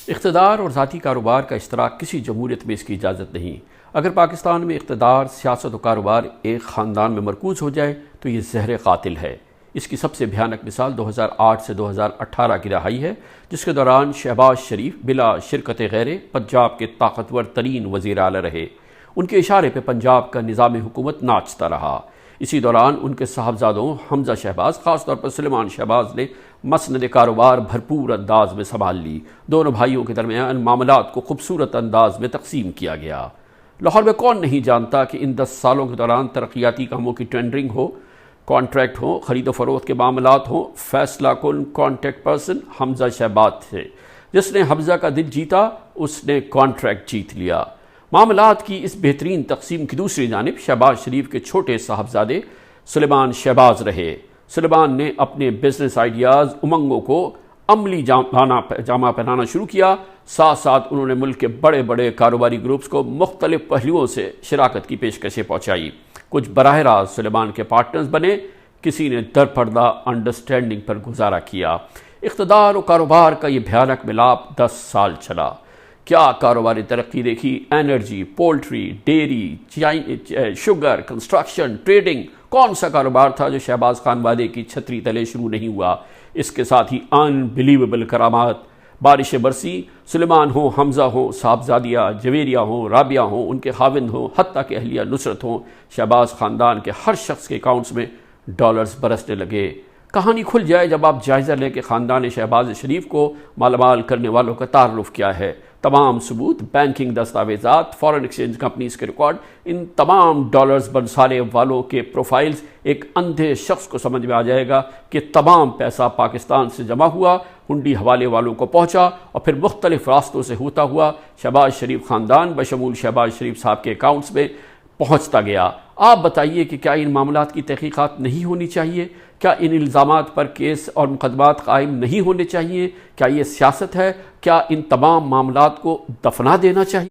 اقتدار اور ذاتی کاروبار کا اشتراک کسی جمہوریت میں اس کی اجازت نہیں۔ اگر پاکستان میں اقتدار، سیاست و کاروبار ایک خاندان میں مرکوز ہو جائے تو یہ زہر قاتل ہے۔ اس کی سب سے بھیانک مثال 2008 سے 2018 کی رہائی ہے، جس کے دوران شہباز شریف بلا شرکت غیرے پنجاب کے طاقتور ترین وزیر اعلیٰ رہے۔ ان کے اشارے پہ پنجاب کا نظام حکومت ناچتا رہا۔ اسی دوران ان کے صاحبزادوں حمزہ شہباز، خاص طور پر سلیمان شہباز نے مسند کاروبار بھرپور انداز میں سنبھال لی۔ دونوں بھائیوں کے درمیان معاملات کو خوبصورت انداز میں تقسیم کیا گیا۔ لاہور میں کون نہیں جانتا کہ ان 10 سالوں کے دوران ترقیاتی کاموں کی ٹینڈرنگ ہو، کانٹریکٹ ہو، خرید و فروخت کے معاملات ہوں، فیصلہ کن کانٹیکٹ پرسن حمزہ شہباز تھے۔ جس نے حمزہ کا دل جیتا اس نے کانٹریکٹ جیت لیا۔ معاملات کی اس بہترین تقسیم کی دوسری جانب شہباز شریف کے چھوٹے صاحبزادے سلیمان شہباز رہے۔ سلیمان نے اپنے بزنس آئیڈیاز، امنگوں کو عملی جامہ پہنانا شروع کیا۔ ساتھ ساتھ انہوں نے ملک کے بڑے بڑے کاروباری گروپس کو مختلف پہلوؤں سے شراکت کی پیشکشیں پہنچائی۔ کچھ براہ راست سلیمان کے پارٹنرز بنے، کسی نے در پردہ انڈرسٹینڈنگ پر گزارا کیا۔ اقتدار و کاروبار کا یہ بھیانک ملاپ 10 سال چلا۔ کیا کاروباری ترقی دیکھی؟ Energy, poultry, dairy, sugar, construction, trading. کون سا کاروبار تھا جو شہباز خان وادے کی چھتری تلے شروع نہیں ہوا؟ اس کے ساتھ ہی انبلیویبل کرامات۔ بارشیں برسی، سلیمان ہوں، حمزہ ہوں، صاحبزادیہ جویریہ ہوں، رابعہ ہوں، ان کے خاوند ہوں، حتیٰ کہ اہلیہ نصرت ہوں، شہباز خاندان کے ہر شخص کے اکاؤنٹس میں ڈالرز برسنے لگے۔ کہانی کھل جائے جب آپ جائزہ لیں کہ خاندان شہباز شریف کو مالا مال کرنے والوں کا تعارف کیا ہے۔ تمام ثبوت، بینکنگ دستاویزات، فارن ایکسچینج کمپنیز کے ریکارڈ، ان تمام ڈالرز بنسارے والوں کے پروفائلز، ایک اندھے شخص کو سمجھ میں آ جائے گا کہ تمام پیسہ پاکستان سے جمع ہوا، ہنڈی حوالے والوں کو پہنچا اور پھر مختلف راستوں سے ہوتا ہوا شہباز شریف خاندان بشمول شہباز شریف صاحب کے اکاؤنٹس میں پہنچتا گیا۔ آپ بتائیے کہ کیا ان معاملات کی تحقیقات نہیں ہونی چاہیے؟ کیا ان الزامات پر کیس اور مقدمات قائم نہیں ہونے چاہیے؟ کیا یہ سیاست ہے؟ کیا ان تمام معاملات کو دفنا دینا چاہیے؟